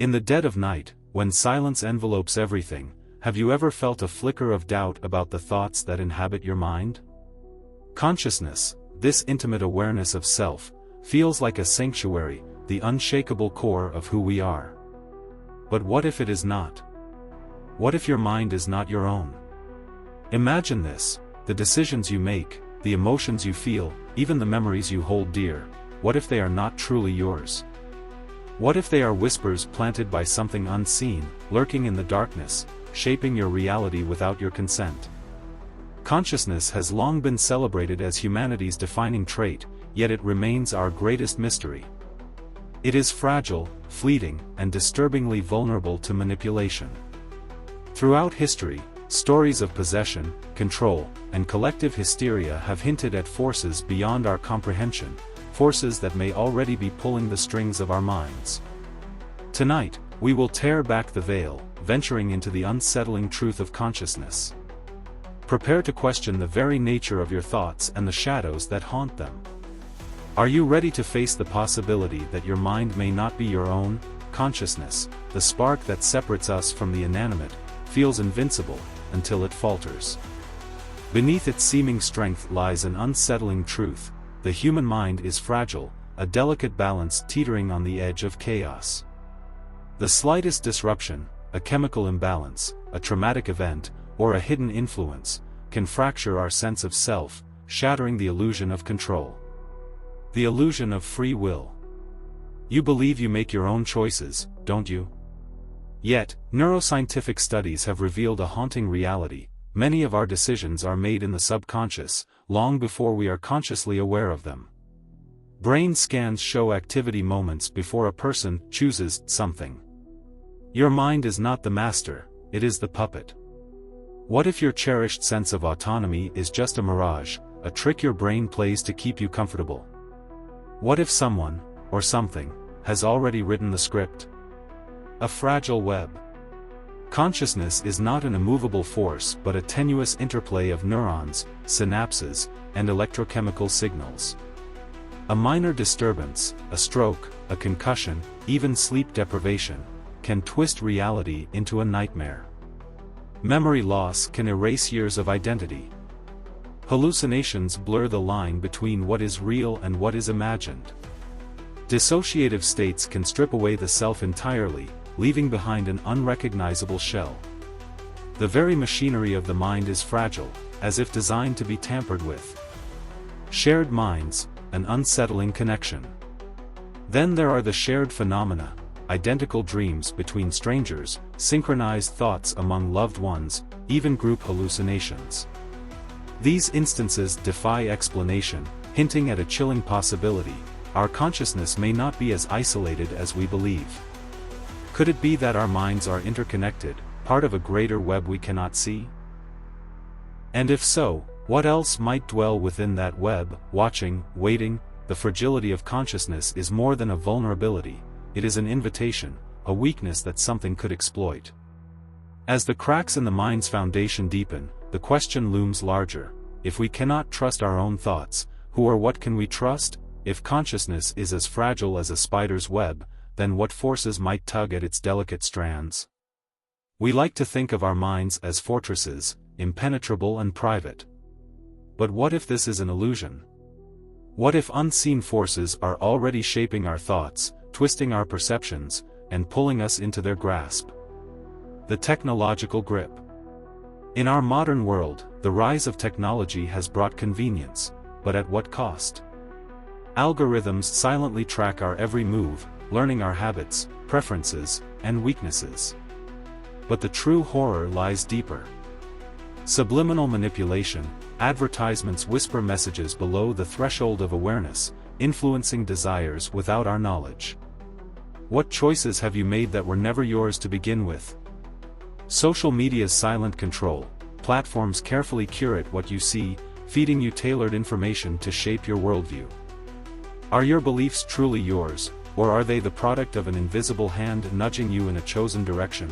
In the dead of night, when silence envelopes everything, have you ever felt a flicker of doubt about the thoughts that inhabit your mind? Consciousness, this intimate awareness of self, feels like a sanctuary, the unshakable core of who we are. But what if it is not? What if your mind is not your own? Imagine this: the decisions you make, the emotions you feel, even the memories you hold dear, what if they are not truly yours? What if they are whispers planted by something unseen, lurking in the darkness, shaping your reality without your consent? Consciousness has long been celebrated as humanity's defining trait, yet it remains our greatest mystery. It is fragile, fleeting, and disturbingly vulnerable to manipulation. Throughout history, stories of possession, control, and collective hysteria have hinted at forces beyond our comprehension, forces that may already be pulling the strings of our minds. Tonight, we will tear back the veil, venturing into the unsettling truth of consciousness. Prepare to question the very nature of your thoughts and the shadows that haunt them. Are you ready to face the possibility that your mind may not be your own? Consciousness, the spark that separates us from the inanimate, feels invincible, until it falters. Beneath its seeming strength lies an unsettling truth: the human mind is fragile, a delicate balance teetering on the edge of chaos. The slightest disruption, a chemical imbalance, a traumatic event, or a hidden influence, can fracture our sense of self, shattering the illusion of control. The illusion of free will. You believe you make your own choices, don't you? Yet, neuroscientific studies have revealed a haunting reality: many of our decisions are made in the subconscious, long before we are consciously aware of them. Brain scans show activity moments before a person chooses something. Your mind is not the master, it is the puppet. What if your cherished sense of autonomy is just a mirage, a trick your brain plays to keep you comfortable? What if someone, or something, has already written the script? A fragile web. Consciousness is not an immovable force but a tenuous interplay of neurons, synapses, and electrochemical signals. A minor disturbance, a stroke, a concussion, even sleep deprivation, can twist reality into a nightmare. Memory loss can erase years of identity. Hallucinations blur the line between what is real and what is imagined. Dissociative states can strip away the self entirely, leaving behind an unrecognizable shell. The very machinery of the mind is fragile, as if designed to be tampered with. Shared minds, an unsettling connection. Then there are the shared phenomena: identical dreams between strangers, synchronized thoughts among loved ones, even group hallucinations. These instances defy explanation, hinting at a chilling possibility: our consciousness may not be as isolated as we believe. Could it be that our minds are interconnected, part of a greater web we cannot see? And if so, what else might dwell within that web, watching, waiting? The fragility of consciousness is more than a vulnerability, it is an invitation, a weakness that something could exploit. As the cracks in the mind's foundation deepen, the question looms larger: if we cannot trust our own thoughts, who or what can we trust? If consciousness is as fragile as a spider's web, then what forces might tug at its delicate strands? We like to think of our minds as fortresses, impenetrable and private. But what if this is an illusion? What if unseen forces are already shaping our thoughts, twisting our perceptions, and pulling us into their grasp? The technological grip. In our modern world, the rise of technology has brought convenience, but at what cost? Algorithms silently track our every move, learning our habits, preferences, and weaknesses. But the true horror lies deeper. Subliminal manipulation: advertisements whisper messages below the threshold of awareness, influencing desires without our knowledge. What choices have you made that were never yours to begin with? Social media's silent control: platforms carefully curate what you see, feeding you tailored information to shape your worldview. Are your beliefs truly yours, or are they the product of an invisible hand nudging you in a chosen direction?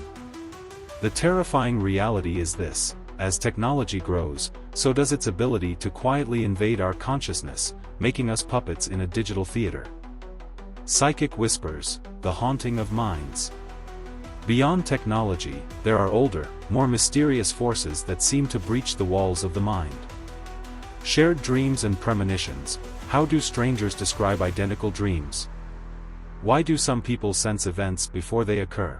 The terrifying reality is this: as technology grows, so does its ability to quietly invade our consciousness, making us puppets in a digital theater. Psychic whispers: the haunting of minds. Beyond technology, there are older, more mysterious forces that seem to breach the walls of the mind. Shared dreams and premonitions. How do strangers describe identical dreams? Why do some people sense events before they occur?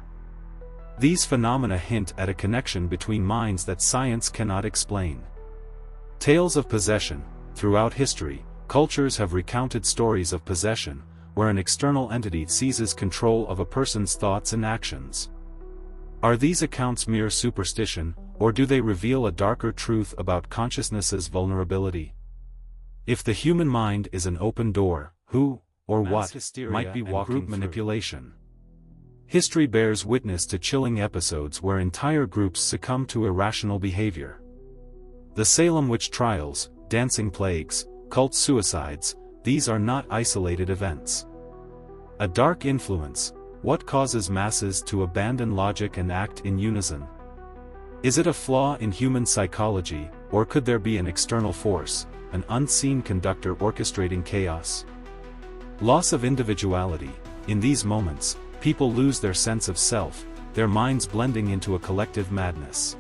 These phenomena hint at a connection between minds that science cannot explain. Tales of possession. Throughout history, cultures have recounted stories of possession, where an external entity seizes control of a person's thoughts and actions. Are these accounts mere superstition, or do they reveal a darker truth about consciousness's vulnerability? If the human mind is an open door, who, or what, might be walking group manipulation? History bears witness to chilling episodes where entire groups succumb to irrational behavior. The Salem witch trials, dancing plagues, cult suicides, these are not isolated events. A dark influence. What causes masses to abandon logic and act in unison? Is it a flaw in human psychology, or could there be an external force, an unseen conductor orchestrating chaos? Loss of individuality. In these moments, people lose their sense of self, their minds blending into a collective madness.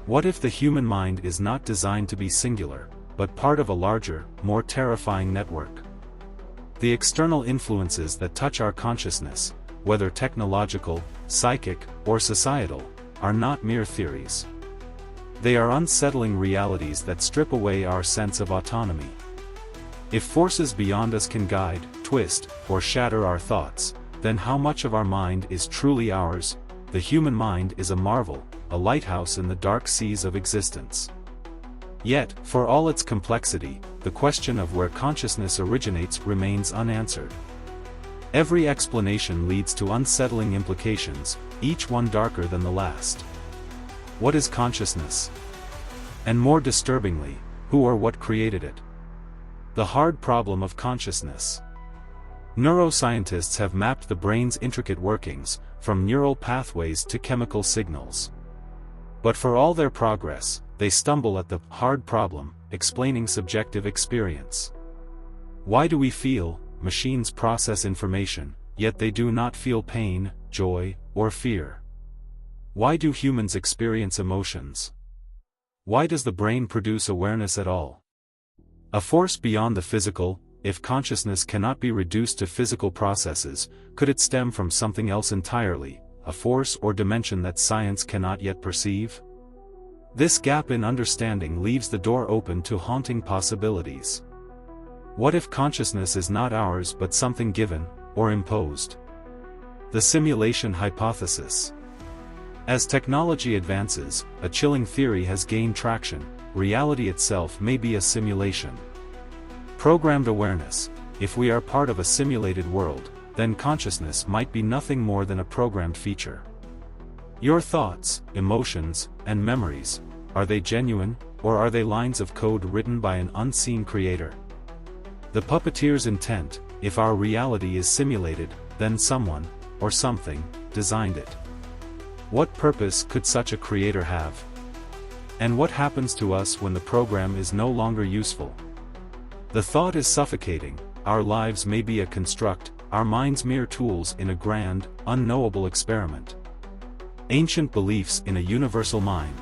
What if the human mind is not designed to be singular, but part of a larger, more terrifying network? The external influences that touch our consciousness, whether technological, psychic, or societal, are not mere theories. They are unsettling realities that strip away our sense of autonomy. If forces beyond us can guide, twist, or shatter our thoughts, then how much of our mind is truly ours? The human mind is a marvel, a lighthouse in the dark seas of existence. Yet, for all its complexity, the question of where consciousness originates remains unanswered. Every explanation leads to unsettling implications, each one darker than the last. What is consciousness? And more disturbingly, who or what created it? The hard problem of consciousness. Neuroscientists have mapped the brain's intricate workings, from neural pathways to chemical signals. But for all their progress, they stumble at the hard problem, explaining subjective experience. Why do we feel? Machines process information, yet they do not feel pain, joy, or fear. Why do humans experience emotions? Why does the brain produce awareness at all? A force beyond the physical. If consciousness cannot be reduced to physical processes, could it stem from something else entirely, a force or dimension that science cannot yet perceive? This gap in understanding leaves the door open to haunting possibilities. What if consciousness is not ours but something given, or imposed? The simulation hypothesis. As technology advances, a chilling theory has gained traction: reality itself may be a simulation. Programmed awareness. If we are part of a simulated world, then consciousness might be nothing more than a programmed feature. Your thoughts, emotions, and memories, are they genuine, or are they lines of code written by an unseen creator? The puppeteer's intent. If our reality is simulated, then someone, or something, designed it. What purpose could such a creator have? And what happens to us when the program is no longer useful? The thought is suffocating. Our lives may be a construct, our minds mere tools in a grand, unknowable experiment. Ancient beliefs in a universal mind.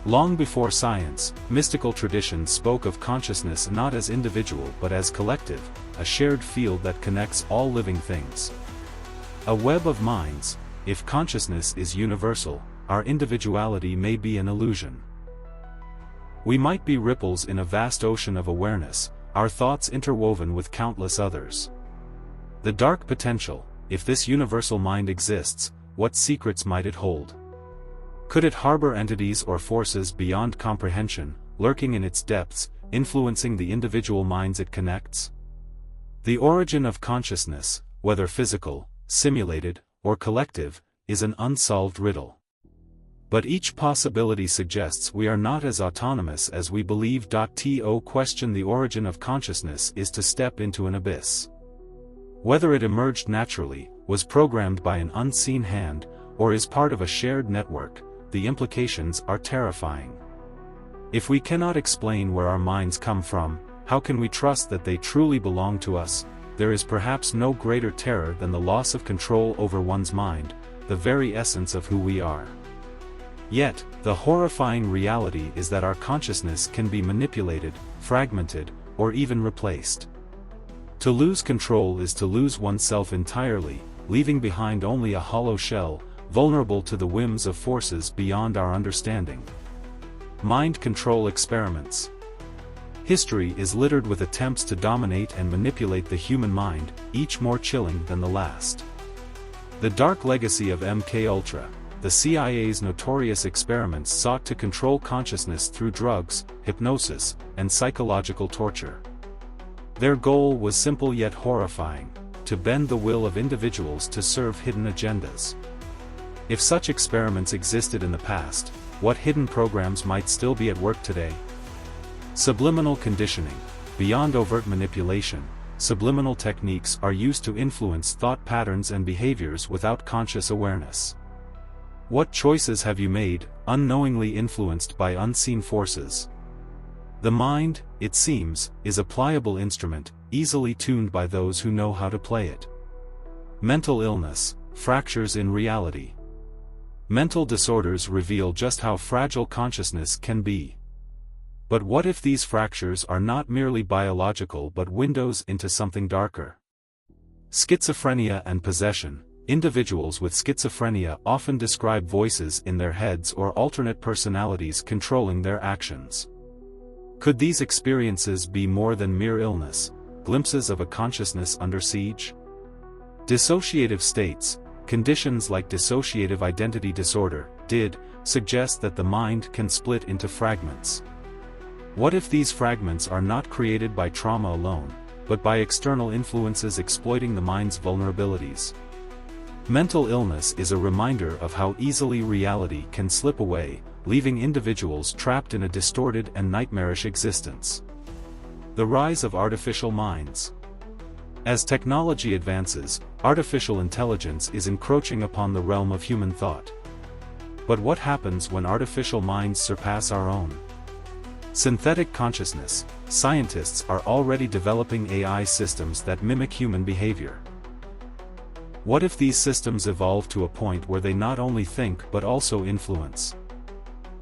Long before science, mystical traditions spoke of consciousness not as individual but as collective, a shared field that connects all living things. A web of minds. If consciousness is universal, our individuality may be an illusion. We might be ripples in a vast ocean of awareness, our thoughts interwoven with countless others. The dark potential. If this universal mind exists, what secrets might it hold? Could it harbor entities or forces beyond comprehension, lurking in its depths, influencing the individual minds it connects? The origin of consciousness, whether physical, simulated, or collective, is an unsolved riddle. But each possibility suggests we are not as autonomous as we believe. To question the origin of consciousness is to step into an abyss. Whether it emerged naturally, was programmed by an unseen hand, or is part of a shared network, the implications are terrifying. If we cannot explain where our minds come from, how can we trust that they truly belong to us? There is perhaps no greater terror than the loss of control over one's mind, the very essence of who we are. Yet, the horrifying reality is that our consciousness can be manipulated, fragmented, or even replaced. To lose control is to lose oneself entirely, leaving behind only a hollow shell, vulnerable to the whims of forces beyond our understanding. Mind control experiments. History is littered with attempts to dominate and manipulate the human mind, each more chilling than the last. The dark legacy of MKUltra, the CIA's notorious experiments sought to control consciousness through drugs, hypnosis, and psychological torture. Their goal was simple yet horrifying: to bend the will of individuals to serve hidden agendas. If such experiments existed in the past, what hidden programs might still be at work today? Subliminal conditioning. Beyond overt manipulation, subliminal techniques are used to influence thought patterns and behaviors without conscious awareness. What choices have you made, unknowingly influenced by unseen forces? The mind, it seems, is a pliable instrument, easily tuned by those who know how to play it. Mental illness, fractures in reality. Mental disorders reveal just how fragile consciousness can be. But what if these fractures are not merely biological but windows into something darker? Schizophrenia and possession. Individuals with schizophrenia often describe voices in their heads or alternate personalities controlling their actions. Could these experiences be more than mere illness, glimpses of a consciousness under siege? Dissociative states. Conditions like dissociative identity disorder, DID, suggest that the mind can split into fragments. What if these fragments are not created by trauma alone, but by external influences exploiting the mind's vulnerabilities? Mental illness is a reminder of how easily reality can slip away, leaving individuals trapped in a distorted and nightmarish existence. The rise of artificial minds. As technology advances, artificial intelligence is encroaching upon the realm of human thought. But what happens when artificial minds surpass our own? Synthetic consciousness. Scientists are already developing AI systems that mimic human behavior. What if these systems evolve to a point where they not only think but also influence?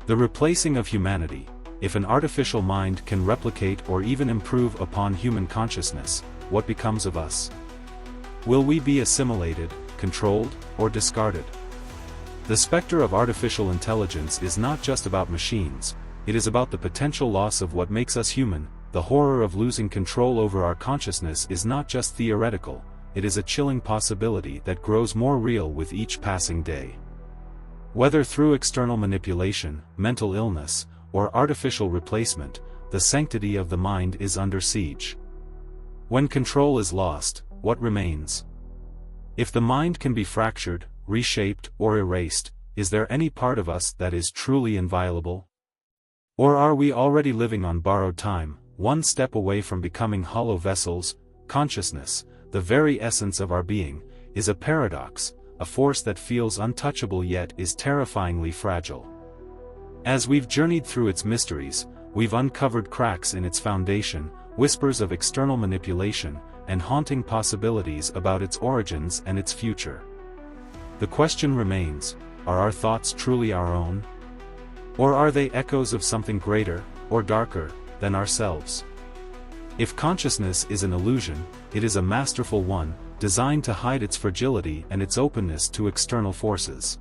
The replacing of humanity. If an artificial mind can replicate or even improve upon human consciousness, what becomes of us? Will we be assimilated, controlled, or discarded? The specter of artificial intelligence is not just about machines, it is about the potential loss of what makes us human. The horror of losing control over our consciousness is not just theoretical, it is a chilling possibility that grows more real with each passing day. Whether through external manipulation, mental illness, or artificial replacement, the sanctity of the mind is under siege. When control is lost, what remains? If the mind can be fractured, reshaped, or erased, is there any part of us that is truly inviolable? Or are we already living on borrowed time, one step away from becoming hollow vessels? Consciousness, the very essence of our being, is a paradox, a force that feels untouchable yet is terrifyingly fragile. As we've journeyed through its mysteries, we've uncovered cracks in its foundation, whispers of external manipulation, and haunting possibilities about its origins and its future. The question remains, are our thoughts truly our own? Or are they echoes of something greater, or darker, than ourselves? If consciousness is an illusion, it is a masterful one, designed to hide its fragility and its openness to external forces.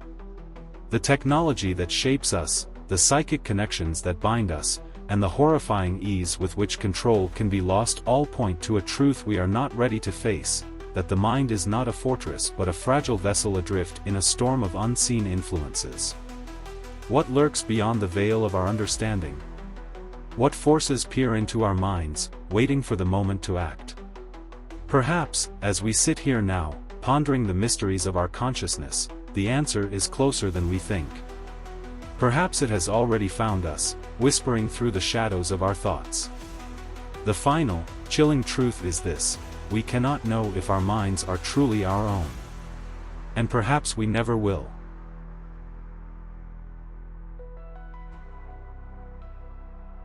The technology that shapes us, the psychic connections that bind us, and the horrifying ease with which control can be lost all point to a truth we are not ready to face, that the mind is not a fortress but a fragile vessel adrift in a storm of unseen influences. What lurks beyond the veil of our understanding? What forces peer into our minds, waiting for the moment to act? Perhaps, as we sit here now, pondering the mysteries of our consciousness, the answer is closer than we think. Perhaps it has already found us, whispering through the shadows of our thoughts. The final, chilling truth is this: we cannot know if our minds are truly our own. And perhaps we never will.